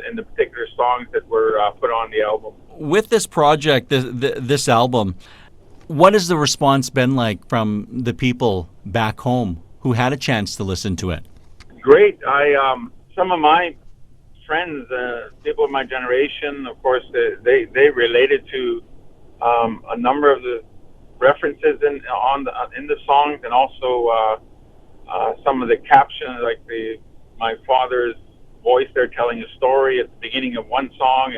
in the particular songs that were put on the album. With this project, this album, what has the response been like from the people back home who had a chance to listen to it? Great. Some of my friends, people of my generation, of course, they related to a number of the references in the songs, and also some of the captions, like my father's voice there telling a story at the beginning of one song,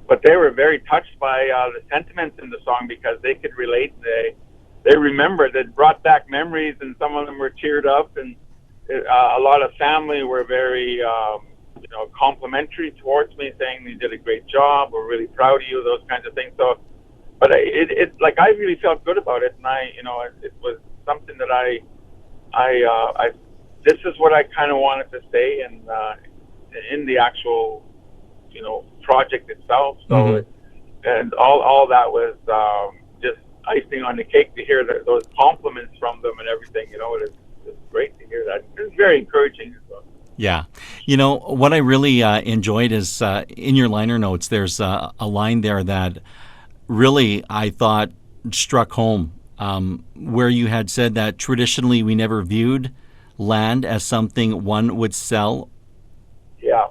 but they were very touched by the sentiments in the song because they could relate. They remembered. It brought back memories, and some of them were teared up, and a lot of family were very complimentary towards me, saying you did a great job, we're really proud of you, those kinds of things. So, but it like I really felt good about it, and it was something that I this is what I kind of wanted to say, and in the actual project itself. So and all that was just icing on the cake to hear those compliments from them and everything. It's great to hear that. It's very encouraging as well. Yeah. What I really enjoyed is in your liner notes, there's a line there that really I thought struck home, where you had said that traditionally we never viewed land as something one would sell. Yeah.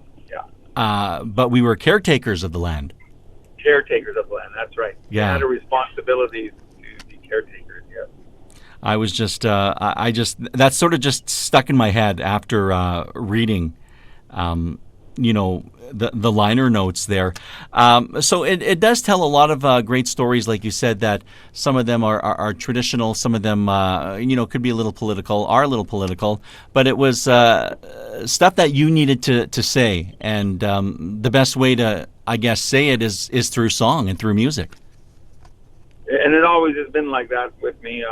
But we were caretakers of the land. Caretakers of the land, that's right. Yeah. We had a responsibility to be caretakers, yes. I was just, that sort of just stuck in my head after reading, the liner notes there. So it does tell a lot of great stories, like you said, that some of them are traditional, some of them, could be a little political, but it was stuff that you needed to say. And the best way to, I guess, say it is through song and through music. And it always has been like that with me.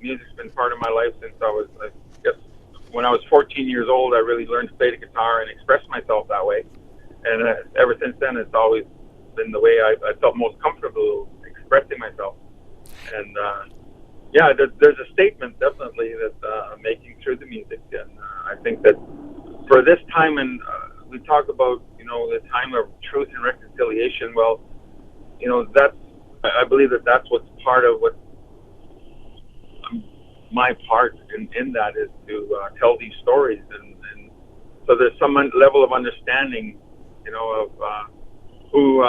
Music's been part of my life since I guess, when I was 14 years old, I really learned to play the guitar and express myself that way. And ever since then, it's always been the way I felt most comfortable expressing myself. And there's a statement definitely that I'm making through the music. And I think that for this time, and we talk about, the time of truth and reconciliation, well, I believe that's what's part of what my part in that is to tell these stories, and so there's some level of understanding, of who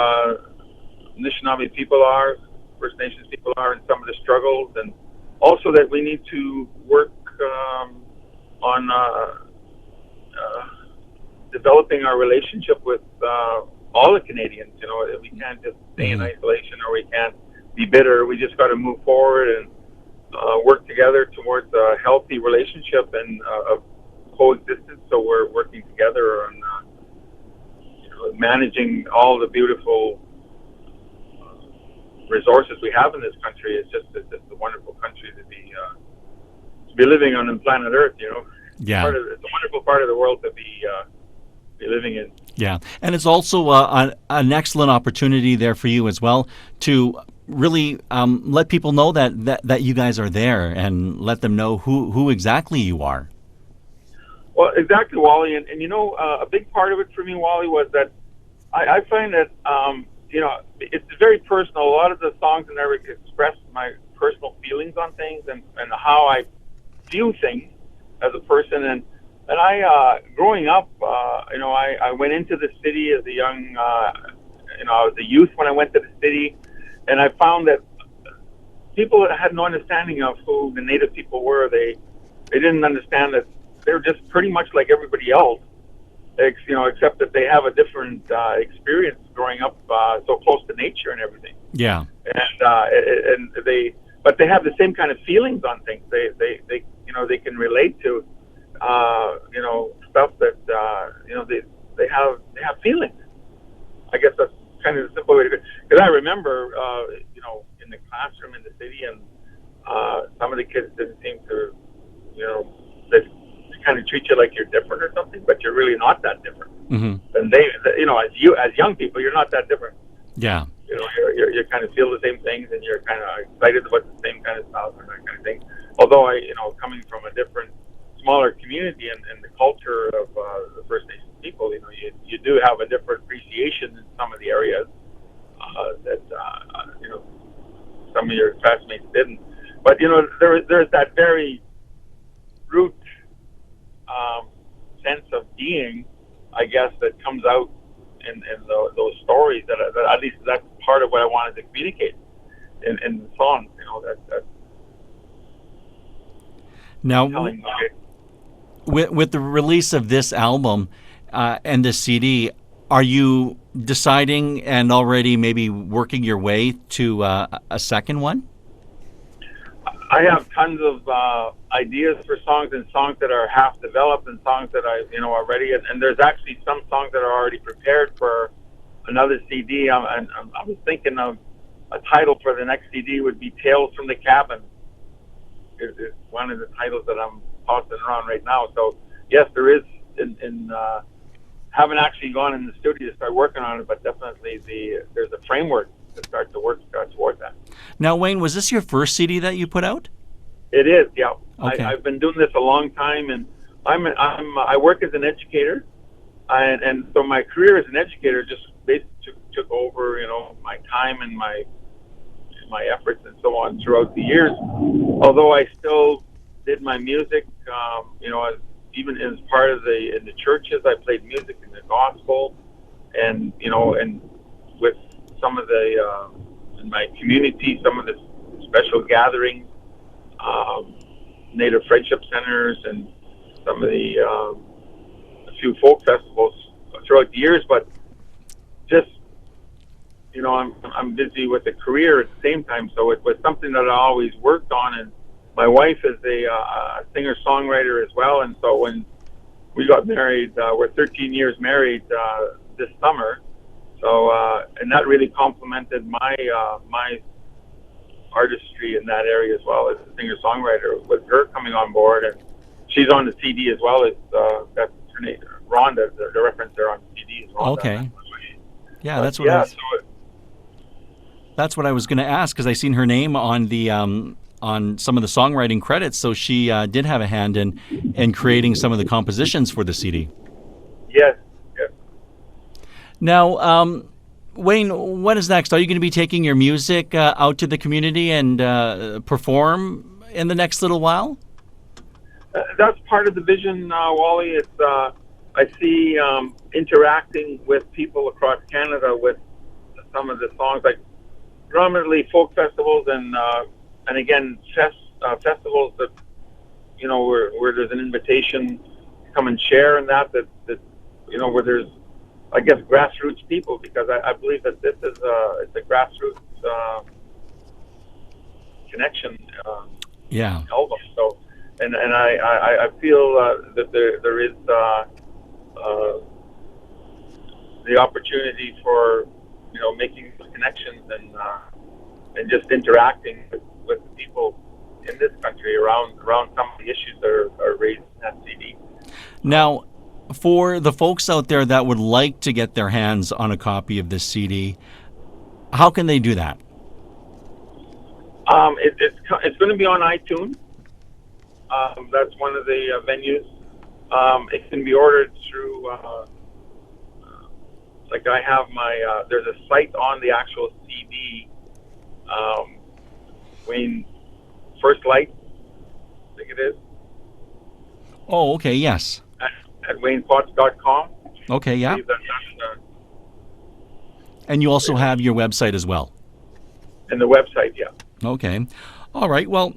Anishinaabe people are, First Nations people are, and some of the struggles, and also that we need to work on developing our relationship with all the Canadians. We can't just stay in isolation, or we can't be bitter. We just got to move forward and work together towards a healthy relationship and of coexistence. So we're working together on managing all the beautiful resources we have in this country. It's just a wonderful country to be living on planet Earth. Yeah, it's a wonderful part of the world to be living in. Yeah, and it's also an excellent opportunity there for you as well to really let people know that you guys are there, and let them know who exactly you are. Well, exactly, Wally, and a big part of it for me, Wally, was that I find that it's very personal. A lot of the songs in there express my personal feelings on things and how I view things as a person. And I, growing up, I went into the city as a young, I was a youth when I went to the city, and I found that people had no understanding of who the Native people were. They didn't understand that they were just pretty much like everybody else, except that they have a different experience growing up so close to nature and everything. Yeah. And they have the same kind of feelings on things. They can relate to stuff that they have feelings. I guess that's kind of the simple way to go. Because I remember in the classroom in the city, and some of the kids didn't seem to they kind of treat you like you're different or something, but you're really not that different. Mm-hmm. And as young people, you're not that different. Yeah. You kind of feel the same things, and you're kind of excited about the same kind of stuff and that kind of thing. Although coming from a different, smaller community and the culture of the First Nations people. You do have a different appreciation in some of the areas that some of your classmates didn't. But there's that very root sense of being, I guess, that comes out in those stories. That at least that's part of what I wanted to communicate in the songs. That now, telling. with the release of this album and this CD, are you deciding and already maybe working your way to a second one? I have tons of ideas for songs, and songs that are half developed, and songs that are ready. And there's actually some songs that are already prepared for another CD. I was thinking of a title for the next CD would be "Tales from the Cabin." Is one of the titles that I'm tossing around right now. So yes, there is. Haven't actually gone in the studio to start working on it, but definitely there's a framework to start to work toward that. Now, Wayne, was this your first CD that you put out? It is, yeah. Okay. I've been doing this a long time, and I work as an educator, and so my career as an educator just basically took over, my time and my efforts and so on throughout the years. Although I still did my music, even as part of in the churches, I played music in the gospel, and and with some of the in my community, some of the special gatherings, Native Friendship Centers, and some of the a few folk festivals throughout the years. But just I'm busy with a career at the same time, so it was something that I always worked on. And my wife is a singer-songwriter as well, and so when we got married, we're 13 years married this summer. So and that really complemented my artistry in that area as well as a singer-songwriter. With her coming on board, and she's on the CD as well as that's her name, Rhonda. The reference there on the CD is Rhonda. Okay. Yeah, that's what. That's what I was going to ask, because I seen her name on the on some of the songwriting credits. So she did have a hand in creating some of the compositions for the CD. Yes. Yes. Now, Wayne, what is next? Are you going to be taking your music out to the community and perform in the next little while? That's part of the vision, Wally. It's I see interacting with people across Canada with some of the songs, like predominantly folk festivals and again festivals that where there's an invitation to come and share, and that where there's, I guess, grassroots people, because I believe that this is it's a grassroots connection album. So and I feel that there is the opportunity for making connections and just interacting with the people in this country around some of the issues that are raised in that CD. Now, for the folks out there that would like to get their hands on a copy of this CD, how can they do that? It's going to be on iTunes. That's one of the venues. It can be ordered through, like I have my, there's a site on the actual CD, Wayne First Light, I think it is. Oh, okay, yes. At WaynePotts.com. Okay, yeah. And you also have your website as well. And the website, yeah. Okay. All right. Well,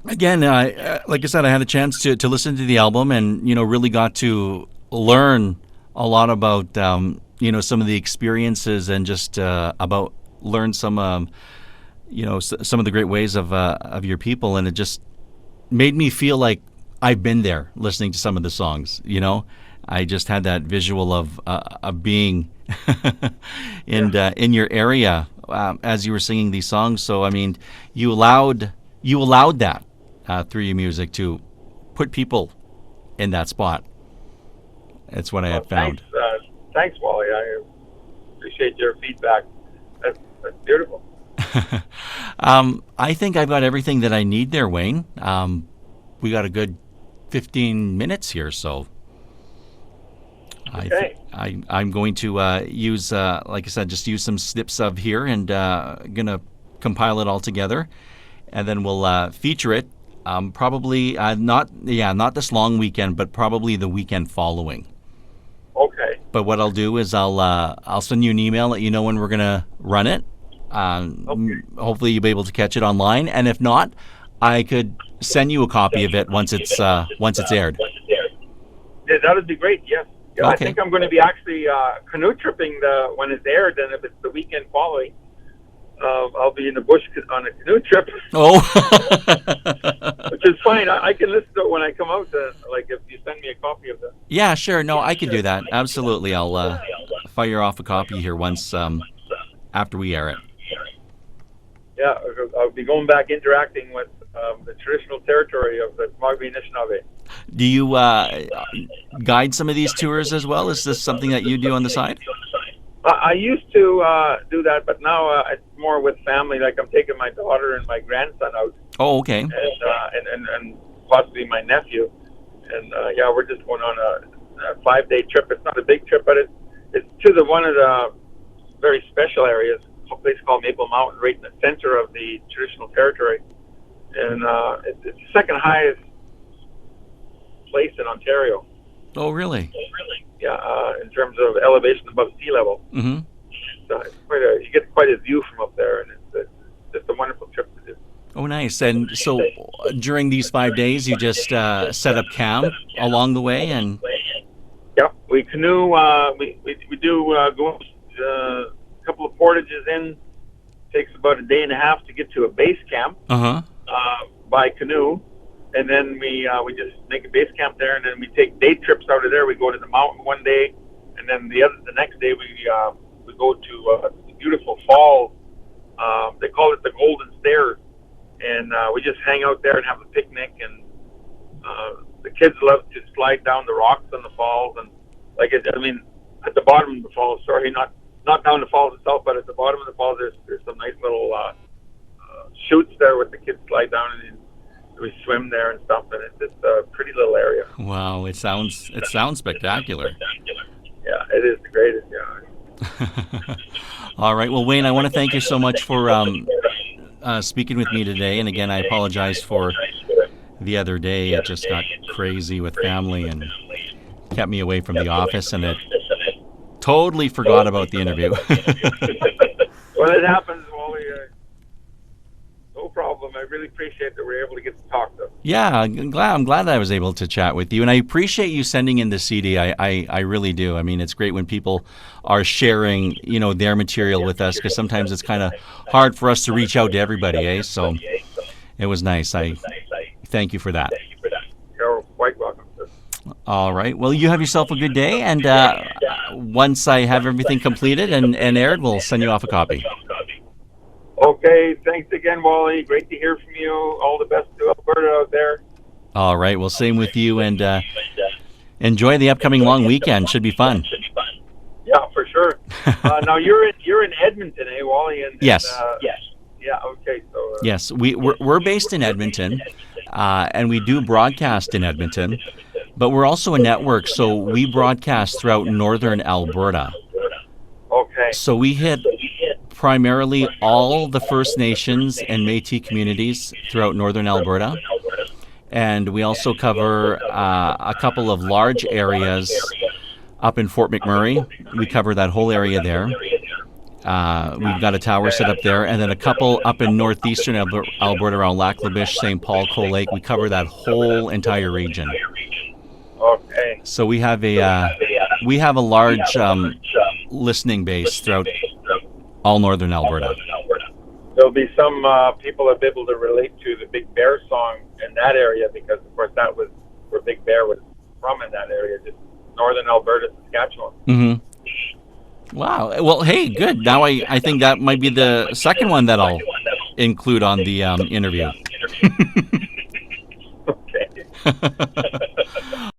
again, like I said, I had a chance to listen to the album and, really got to learn a lot about, some of the experiences and just learn some, some of the great ways of your people. And it just made me feel like I've been there listening to some of the songs, I just had that visual of being in your area as you were singing these songs. So, I mean, you allowed that through your music to put people in that spot. That's what I have found. Thanks, Wally. I appreciate your feedback. That's beautiful. I think I've got everything that I need there, Wayne. We got a good 15 minutes here, so Okay. I'm going to use, like I said, just use some snips of here and going to compile it all together. And then we'll feature it probably not this long weekend, but probably the weekend following. Okay. But what I'll do is I'll send you an email, let you know when we're going to run it. Hopefully you'll be able to catch it online. And if not, I could send you a copy of it once it's aired. Yeah, that would be great. Yes. Yeah, Okay. I think I'm going to be actually canoe tripping when it's aired, and if it's the weekend following, I'll be in the bush on a canoe trip, Oh, which is fine. I can listen to it when I come out. Like if you send me a copy of the. yeah, sure. No, I can do that. Absolutely. I'll fire off a copy here once after we air it. Yeah, I'll be going back interacting with the traditional territory of the Mi'kmaq Anishinaabe. Do you guide some of these tours as well? Is this something that you do on the side? I used to do that, but now it's more with family. Like I'm taking my daughter and my grandson out, Oh, okay. and possibly my nephew, and yeah, we're just going on a 5-day trip. It's not a big trip, but it's to one of the very special areas, a place called Maple Mountain, right in the center of the traditional territory, and it's the second highest place in Ontario. Oh, really? Yeah, in terms of elevation above sea level. Mm-hmm. It's you get quite a view from up there, and it's just a wonderful trip to do. Oh, nice. And so during these 5 days, you just set up camp along the way, and Yeah, we canoe. We do go a couple of portages in. Takes about a day and a half to get to a base camp by canoe, and then we just make a base camp there, and then we take day trips out of there. We go to the mountain one day, and then the next day we go to beautiful falls. They call it the Golden Stairs, and we just hang out there and have a picnic. And the kids love to slide down the rocks on the falls, and at the bottom of the falls. Sorry, not down the falls itself, but at the bottom of the falls, there's some nice little chutes there where the kids slide down and we swim there and stuff, and it's just a pretty little area. wow, it sounds spectacular. Yeah, it is the greatest. Yeah. All right. Well, Wayne, I want to thank you so much for speaking with me today. And again, I apologize for the other day. It just got crazy with family and kept me away from the office, and it totally forgot about the interview. Well, it happens, Wally. No problem. I really appreciate that we're able to get to talk to them. Yeah, I'm glad I was able to chat with you, and I appreciate you sending in the CD. I really do. I mean, it's great when people are sharing, their material with us, because sometimes it's kind of hard for us to reach out to everybody, eh? So it was nice. I thank you for that. You're quite welcome, sir. All right. Well, you have yourself a good day, and once I have everything completed and aired, we'll send you off a copy. Okay, thanks again, Wally. Great to hear from you. All the best to Alberta out there. All right. Well, same with you, and enjoy the upcoming long weekend. Should be fun. Yeah, for sure. Now you're in Edmonton, eh, Wally? Yes. Yes. Yeah. Okay. So. Yes, we're based in Edmonton, and we do broadcast in Edmonton, but we're also a network, so we broadcast throughout northern Alberta. Okay. So we hit primarily all the First Nations and Métis communities throughout northern Alberta. And we also cover a couple of large areas up in Fort McMurray. We cover that whole area there. We've got a tower set up there. And then a couple up in northeastern Alberta around Lac La Biche, St. Paul, Cold Lake. We cover that whole entire region. Okay. So we have a large listening base throughout all northern Alberta. There'll be some people that be able to relate to the Big Bear song in that area, because of course that was where Big Bear was from, in that area, just northern Alberta, Saskatchewan. Mm-hmm. Wow. Well, hey, good. Now I think that might be the second one that I'll include on the interview. Okay.